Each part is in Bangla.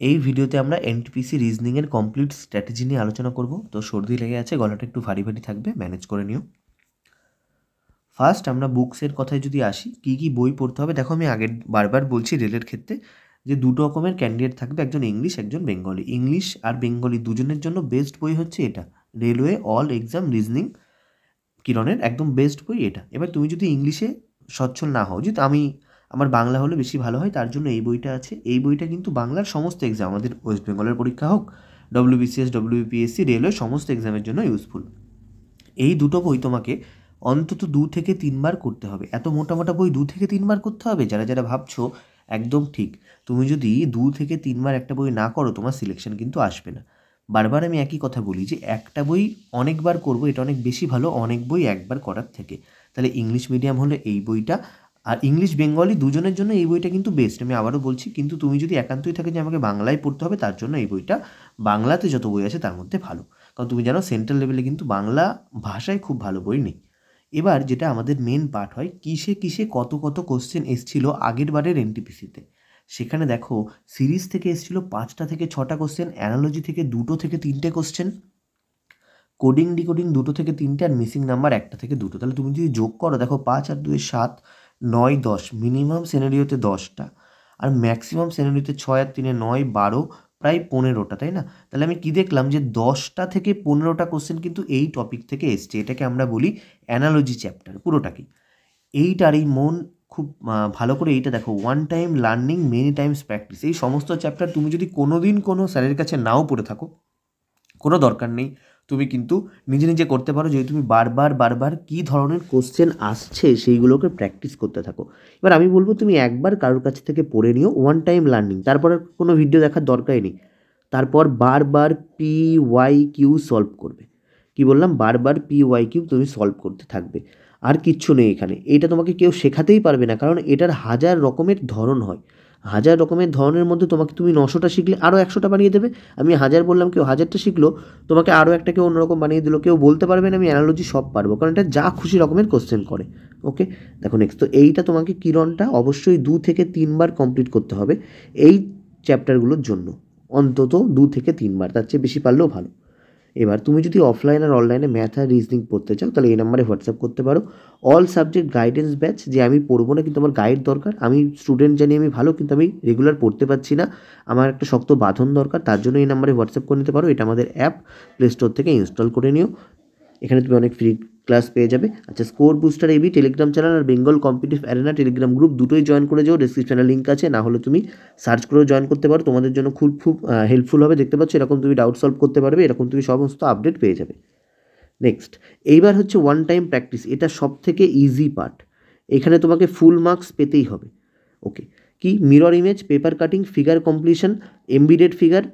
এই ভিডিওতে আমরা এনটিপিসি রিজনিংয়ের কমপ্লিট স্ট্র্যাটেজি নিয়ে আলোচনা করব। তো সর্দি লেগে আছে, গলাটা একটু ভারী ভারী থাকবে, ম্যানেজ করে নিও। ফার্স্ট আমরা বুকসের কথায় যদি আসি, কী কী বই পড়তে হবে। দেখো, আমি আগের বারবার বলছি রেলের ক্ষেত্রে যে দুটো রকমের ক্যান্ডিডেট থাকবে, একজন ইংলিশ, একজন বেঙ্গলি। ইংলিশ আর বেঙ্গলি দুজনের জন্য বেস্ট বই হচ্ছে এটা, রেলওয়ে অল এক্সাম রিজনিং কিরণের একদম বেস্ট বই এটা। এবার তুমি যদি ইংলিশে সচ্ছল না হও, যেহেতু আমার বাংলা হলে বেশি ভালো হয়, তার জন্য এই বইটা আছে। এই বইটা কিন্তু বাংলার সমস্ত এক্সাম, আমাদের ওয়েস্ট বেঙ্গলের পরীক্ষা হোক, ডব্লিউবিসিএস, ডব্লিউবিপিএসসি, রেলওয়ে সমস্ত এক্সামের জন্য ইউজফুল। এই দুটো বই তোমাকে অন্তত 2 থেকে 3 বার করতে হবে। এত মোটা মোটা বই 2 থেকে 3 বার করতে হবে, যারা যারা ভাবছো, একদম ঠিক। তুমি যদি 2 থেকে 3 বার একটা বই না করো, তোমার সিলেকশন কিন্তু আসবে না। বারবার আমি একই কথা বলি যে একটা বই অনেকবার করবো, এটা অনেক বেশি ভালো অনেক বই একবার করার থেকে। তাহলে ইংলিশ মিডিয়াম হলে এই বইটা, আর ইংলিশ বেঙ্গলি দুজনের জন্য এই বইটা কিন্তু বেস্ট। আমি আবারও বলছি, কিন্তু তুমি যদি একান্তই থাকে যে আমাকে বাংলায় পড়তে হবে, তার জন্য এই বইটা বাংলাতে যত বই আছে তার মধ্যে ভালো। কারণ তুমি জানো সেন্ট্রাল লেভেলে কিন্তু বাংলা ভাষায় খুব ভালো বই নেই। এবার যেটা আমাদের মেন পার্ট হয়, কিসে কিসে কত কত কোশ্চেন এসছিল আগের বারের এনটিপিসিতে। সেখানে দেখো, সিরিজ থেকে এসছিল 5টা থেকে 6টা কোশ্চেন, অ্যানালজি থেকে 2টো থেকে 3টে কোশ্চেন, কোডিং ডিকোডিং 2টো থেকে 3টে, আর মিসিং নাম্বার 1টা থেকে 2টো। তাহলে তুমি যদি যোগ করো, দেখো 5 আর 2 7, 9 10, মিনিমাম সিনারিওতে 10টা, আর ম্যাক্সিমাম সিনারিওতে 6 আর 3 9 12, প্রায় 15টা, তাই না? তাহলে আমি কি দেখলাম যে 10টা থেকে 15টা কোশ্চেন কিন্তু এই টপিক থেকে এসছে। এটাকে আমরা বলি অ্যানালজি চ্যাপ্টার পুরোটাকে। এইটার এই মন খুব ভালো করে এইটা দেখো, one time learning many Times practice. এই সমস্ত চ্যাপ্টার তুমি যদি কোনো দিন কোনো স্যারের কাছে নাও পড়ে থাকো, কোনো দরকার নেই, তুমি কিন্তু নিজে নিজে করতে পারো। যদি তুমি বারবার বারবার কী ধরনের কোশ্চেন আসছে সেইগুলোকে প্র্যাকটিস করতে থাকো। এবার আমি বলবো, তুমি একবার কারোর কাছ থেকে পড়ে নিও, ওয়ান টাইম লার্নিং, তারপর আর কোনো ভিডিও দেখার দরকারই নেই। তারপর বারবার PYQ সলভ করবে। কি বললাম? বারবার PYQ তুমি সলভ করতে থাকবে, আর কিচ্ছু নেই এখানে। এটা তোমাকে কেউ শেখাতেই পারবে না, কারণ এটার হাজার রকমের ধরন হয়। হাজার রকমের ধরনের মধ্যে তোমাকে, তুমি 900টা শিখলে আরও 100টা বানিয়ে দেবে। আমি 1000 বললাম, কেউ 1000টা শিখলো, তোমাকে আরও একটা কেউ অন্যরকম বানিয়ে দিল। কেউ বলতে পারবে না আমি অ্যানালজি সব পারবো, কারণ এটা যা খুশি রকমের কোশ্চেন করে। ওকে, দেখো নেক্সট। তো এইটা তোমাকে কিরণটা অবশ্যই 2 থেকে 3 বার কমপ্লিট করতে হবে এই চ্যাপ্টারগুলোর জন্য, অন্তত 2 থেকে 3 বার, তার চেয়ে বেশি পারলেও ভালো। এবার তুমি যদি অফলাইন আর অনলাইনে ম্যাথ আর রিজনিং পড়তে চাও, তাহলে এই নাম্বারে হোয়াটসঅ্যাপ করতে পারো। অল সাবজেক্ট গাইডেন্স ব্যাচ, যে আমি পড়বো না কিন্তু আমার গাইড দরকার, আমি স্টুডেন্ট জানি আমি ভালো, কিন্তু আমি রেগুলার পড়তে পারছি না, আমার একটা শক্ত বাঁধন দরকার, তার জন্য এই নাম্বারে হোয়াটসঅ্যাপ করে নিতে পারো। এটা আমাদের অ্যাপ, প্লে স্টোর থেকে ইনস্টল করে নিও। এখানে তুমি অনেক ফ্রি ক্লাস পেয়ে যাবে। আচ্ছা, score booster AB telegram channel আর Bengal competitive arena telegram group দুটোই জয়েন করে যাও, ডেসক্রিপশনে লিঙ্ক আছে, না হলে তুমি সার্চ করেও জয়েন করতে পারো। তোমাদের জন্য খুব খুব হেল্পফুল হবে। দেখতে পাচ্ছ, এরকম তুমি ডাউট সলভ করতে পারবে, এরকম তুমি সমস্ত আপডেট পেয়ে যাবে। নেক্সট, এইবার হচ্ছে ওয়ান টাইম প্র্যাকটিস। এটা সব থেকে ইজি পার্ট, এখানে তোমাকে ফুল মার্কস পেতেই হবে। ওকে, কি mirror image, paper cutting, figure completion, embedded figure,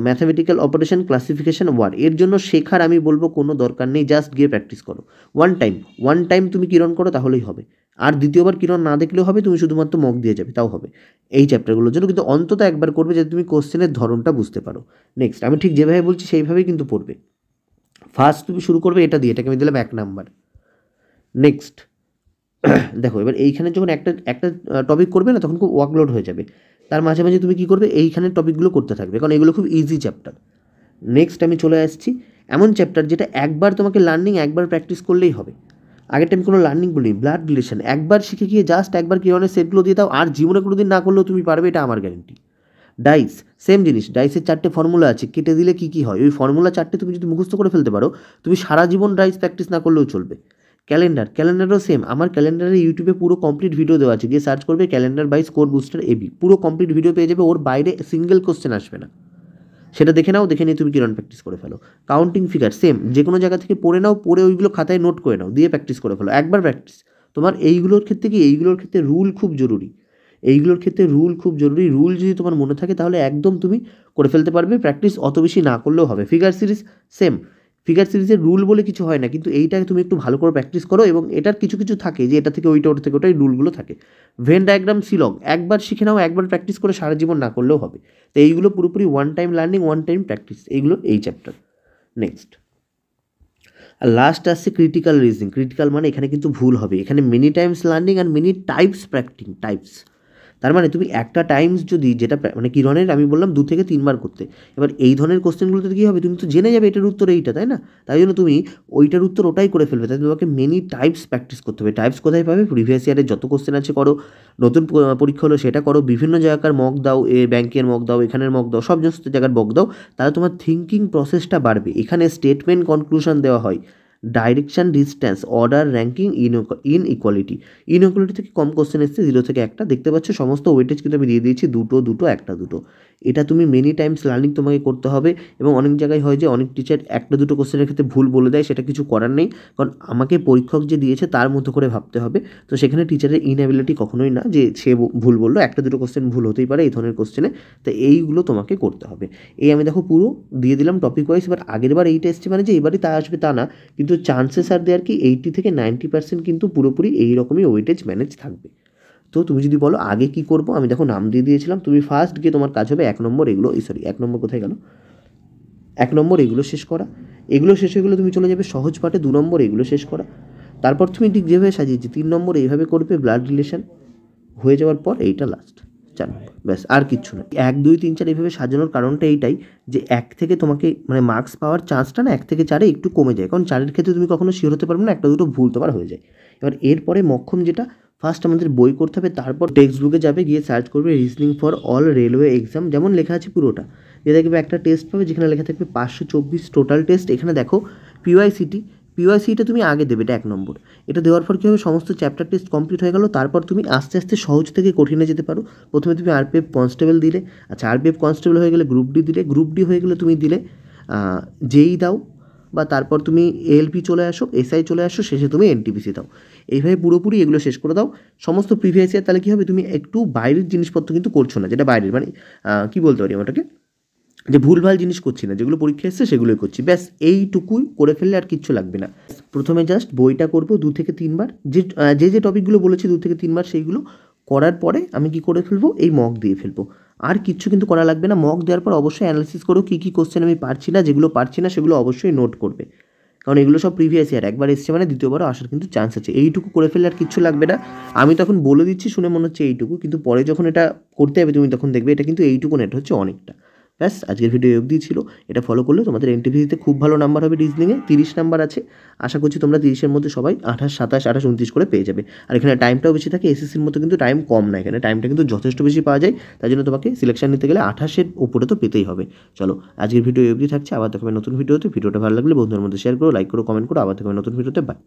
mathematical operation, classification word. এর জন্য শেখার আমি বলবো কোনো দরকার নেই, জাস্ট গিয়ে প্র্যাকটিস করো। ওয়ান টাইম তুমি কিরণ করো তাহলেই হবে, আর দ্বিতীয়বার কিরণ না দেখলেও হবে, তুমি শুধুমাত্র মক দিয়ে যাবে তাও হবে এই চ্যাপ্টারগুলোর জন্য। কিন্তু অন্তত একবার করবে, যাতে তুমি কোশ্চেনের ধরনটা বুঝতে পারো। নেক্সট, আমি ঠিক যেভাবে বলছি সেইভাবেই কিন্তু পড়বে। ফার্স্ট তুমি শুরু করবে এটা দিয়ে, এটাকে আমি দিলাম 1 নাম্বার। নেক্সট, দেখো এবার এইখানে যখন একটা একটা টপিক করবে না, তখন খুব ওয়ার্কলোড হয়ে যাবে। তার মাঝে মাঝে তুমি কী করবে, এইখানে টপিকগুলো করতে থাকবে, কারণ এগুলো খুব ইজি চ্যাপ্টার। নেক্সট আমি চলে আসছি এমন চ্যাপ্টার যেটা একবার তোমাকে লার্নিং, একবার প্র্যাকটিস করলেই হবে। আগের টাইম কোনো লার্নিং বলিনি, ব্লাড রিলেশন একবার শিখে গিয়ে জাস্ট একবার কি ধরনের সেটগুলো দিয়ে দাও, আর জীবনে কোনো দিন না করলেও তুমি পারবে, এটা আমার গ্যারেন্টি। ডাইস, সেম জিনিস, ডাইসের 4টে ফর্মুলা আছে, কেটে দিলে কী কী হয়, ওই ফর্মুলা 4টে তুমি যদি মুখস্থ করে ফেলতে পারো, তুমি সারা জীবন ডাইস প্র্যাকটিস না করলেও চলবে। ক্যালেন্ডারও সেম, আমার ক্যালেন্ডারে ইউটিউবে পুরো কমপ্লিট ভিডিও দেওয়া আছে, গিয়ে সার্চ করবে calendar by score booster AB, পুরো কমপ্লিট ভিডিও পেয়ে যাবে, ওর বাইরে সিঙ্গেল কোশ্চেন আসবে না। সেটা দেখে নাও, দেখে নিয়ে তুমি কিরণ প্র্যাকটিস করে ফেলো। কাউন্টিং ফিগার সেম, যে কোনো জায়গা থেকে পড়ে নাও, পড়ে ওইগুলো খাতায় নোট করে নাও, দিয়ে প্র্যাকটিস করে ফেলো, একবার প্র্যাকটিস। তোমার এইগুলোর ক্ষেত্রে কি, এইগুলোর ক্ষেত্রে রুল খুব জরুরি, এইগুলোর ক্ষেত্রে রুল খুব জরুরি। রুল যদি তোমার মনে থাকে তাহলে একদম তুমি করে ফেলতে পারবে, প্র্যাকটিস অত বেশি না করলেও হবে। ফিগার সিরিজ সেম, ফিগার সিরিজের রুল বলে কিছু হয় না, কিন্তু এইটাকে তুমি একটু ভালো করে প্র্যাকটিস করো, এবং এটার কিছু কিছু থাকে যে এটা থেকে ওইটা, ওটা থেকে ওটাই রুলগুলো থাকে। ভেন ডায়াগ্রাম সিলং একবার শিখে নাও, একবার প্র্যাকটিস করে সারা জীবন না করলেও হবে। তো এইগুলো পুরোপুরি one time learning, one time practice, এইগুলো এই চ্যাপ্টার। নেক্সট, আর লাস্ট আসছে ক্রিটিক্যাল রিজনিং। ক্রিটিক্যাল মানে এখানে কিন্তু ভুল হবে, এখানে মেনি টাইমস লার্নিং আর মেনি টাইপস প্র্যাকটিং, টাইপস তার মানে তুমি একটা টাইমস যদি যেটা মানে কিরণের আমি বললাম 2 থেকে 3 বার করতে, এবার এই ধরনের কোশ্চেনগুলোতে কী হবে, তুমি তো জেনে যাবে এটার উত্তর এইটা, তাই না? তাই জন্য তুমি ওইটার উত্তর ওটাই করে ফেলবে। তাই তোমাকে মেনি টাইপস প্র্যাকটিস করতে হবে। টাইপস কোথায় পাবে? প্রিভিয়াস ইয়ারের যত কোশ্চেন আছে করো, নতুন পরীক্ষা হলো সেটা করো, বিভিন্ন জায়গার মক দাও, ব্যাংকের মক দাও, এখানের মক দাও, সব সমস্ত জায়গার মক দাও, তাহলে তোমার থিঙ্কিং প্রসেসটা বাড়বে। এখানে স্টেটমেন্ট কনক্লুশন দেওয়া হয়, direction, distance, order, ranking, inequality. Inequality থেকে কম কোশ্চেন এসছে, 0 থেকে 1টা। দেখতে পাচ্ছ সমস্ত ওয়েটেজ কিন্তু আমি দিয়ে দিয়েছি 2, 2, 1, 2। এটা তুমি মেনি টাইমস লার্নিং তোমাকে করতে হবে। এবং অনেক জায়গায় হয় যে অনেক টিচার 1-2 কোশ্চেনের ক্ষেত্রে ভুল বলে দেয়, সেটা কিছু করার নেই, কারণ আমাকে পরীক্ষক যে দিয়েছে তার মতো করে ভাবতে হবে। তো সেখানে টিচারের ইনএবিলিটি কখনোই না যে সে ভুল বললো, 1-2 কোশ্চেন ভুল হতেই পারে এই ধরনের কোশ্চেনে। তো এইগুলো তোমাকে করতে হবে। এই আমি দেখো পুরো দিয়ে দিলাম টপিক ওয়াইজ। এবার আগের বার এইটা এসছে মানে যে এবারই তা আসবে তা না, কিন্তু চান্সেস আর দেয়ার কি 80 থেকে 90% কিন্তু পুরোপুরি এই রকমই ওয়েটেজ ম্যানেজ থাকবে। তো তুমি যদি বলো আগে কি করবো, আমি দেখো নাম দিয়ে দিয়েছিলাম। তুমি ফার্স্ট গিয়ে তোমার কাজ হবে 1 নম্বর এগুলো, সরি 1 নম্বর কোথায় গেল, 1 নম্বর এগুলো শেষ করা। এগুলো শেষ হয়ে গেলে তুমি চলে যাবে সহজ পাঠে, 2 নম্বর এগুলো শেষ করা। তারপর তুমি ঠিক যেভাবে সাজিয়েছি 3 নম্বর এইভাবে করবে, ব্লাড রিলেশন হয়ে যাওয়ার পর এইটা লাস্ট 4 নম্বর, ব্যাস আর কিচ্ছু না। 1, 2, 3, 4 এইভাবে সাজানোর কারণটা এইটাই যে 1 থেকে তোমাকে মানে মার্কস পাওয়ার চান্সটা না 1 থেকে 4-এ একটু কমে যায়, কারণ 4-এর ক্ষেত্রে তুমি কখনো শিওর হতে পারবে না, 1-2 ভুল তোমার হয়ে যায়। এবার এরপরে মক্ষম যেটা, ফার্স্ট আমাদের বই করতে হবে, তারপর টেক্সট বুকে যাবে, গিয়ে সার্চ করবে reasoning for all railway exam, যেমন লেখা আছে পুরোটা। এ দেখবে একটা টেস্ট পাবে যেখানে লেখা থাকবে 524 টোটাল টেস্ট। এখানে দেখো পিওয়াইসিটা তুমি আগে দেবে, এটা 1 নম্বর। এটা দেওয়ার পর কী হবে, সমস্ত চ্যাপ্টার টেস্ট কমপ্লিট হয়ে গেল। তারপর তুমি আস্তে আস্তে সহজ থেকে কঠিনে যেতে পারো। প্রথমে তুমি আরপিএফ কনস্টেবল দিলে, আচ্ছা আরপিএফ কনস্টেবল হয়ে গেলে গ্রুপ ডি দিলে, গ্রুপ ডি হয়ে গেলে তুমি দিলে জেই দাও, বা তারপর তুমি এএলপি চলে আসো, এসআই চলে আসো, শেষে তুমি এনটিপিসি দাও। এইভাবে পুরোপুরি এগুলো শেষ করে দাও সমস্ত প্রিভিয়াস ইয়ার। তাহলে কী হবে, তুমি একটু বাইরের জিনিসপত্র কিন্তু করছো না, যেটা বাইরের মানে কী বলতে পারি ওটাকে, যে ভুলভাল জিনিস করছি না, যেগুলো পরীক্ষা এসছে সেগুলোই করছি, ব্যাস এইটুকুই করে ফেললে আর কিচ্ছু লাগবে না। প্রথমে জাস্ট বইটা করবো 2 থেকে 3 বার, যে টপিকগুলো বলেছি 2 থেকে 3 বার, সেইগুলো করার পরে আমি কি করে ফেলবো, এই মক দিয়ে ফেলবো। আর কিচ্ছু কিন্তু করা লাগবে না। মক দেওয়ার পর অবশ্যই অ্যানালিসিস করো কী কী কোশ্চেন আমি পারছি না, যেগুলো পারছি না সেগুলো অবশ্যই নোট করবে, কারণ এগুলো সব প্রিভিয়াস ইয়ার, একবার এসছে মানে দ্বিতীয়বারও আসার কিন্তু চান্স আছে। এইটুকু করে ফেললে আর কিচ্ছু লাগবে না। আমি তখন বলে দিচ্ছি শুনে মনে হচ্ছে এইটুকু, কিন্তু পরে যখন এটা করতে হবে তুমি তখন দেখবে এটা কিন্তু এইটুকু না, এটা হচ্ছে অনেকটা। ব্যাস আজকের ভিডিও অবধি ছিল। এটা ফলো করলে তোমাদের এনটিপিসিতে খুব ভালো নাম্বার হবে। রিজনিংয়ে 30 নাম্বার আছে, আশা করছি তোমরা 30-এর মধ্যে সবাই 28, 27, 28, 29 করে পেয়ে যাবে। আর এখানে টাইমটাও বেশি থাকে, এসএসসির মতো কিন্তু টাইম কম না, এখানে টাইমটা কিন্তু যথেষ্ট বেশি পাওয়া যায়। তাই জন্য তোমাকে সিলেকশন নিতে গেলে 28-এর উপরে তো পেতেই হবে। চলো আজকের ভিডিও অবধি থাকছে, আবার দেখাবে নতুন ভিডিওতে। ভিডিওটা ভালো লাগলে বন্ধুদের মধ্যে শেয়ার করো, লাইক করো, কমেন্ট করো। আবার দেখাবে নতুন ভিডিওতে। বাই।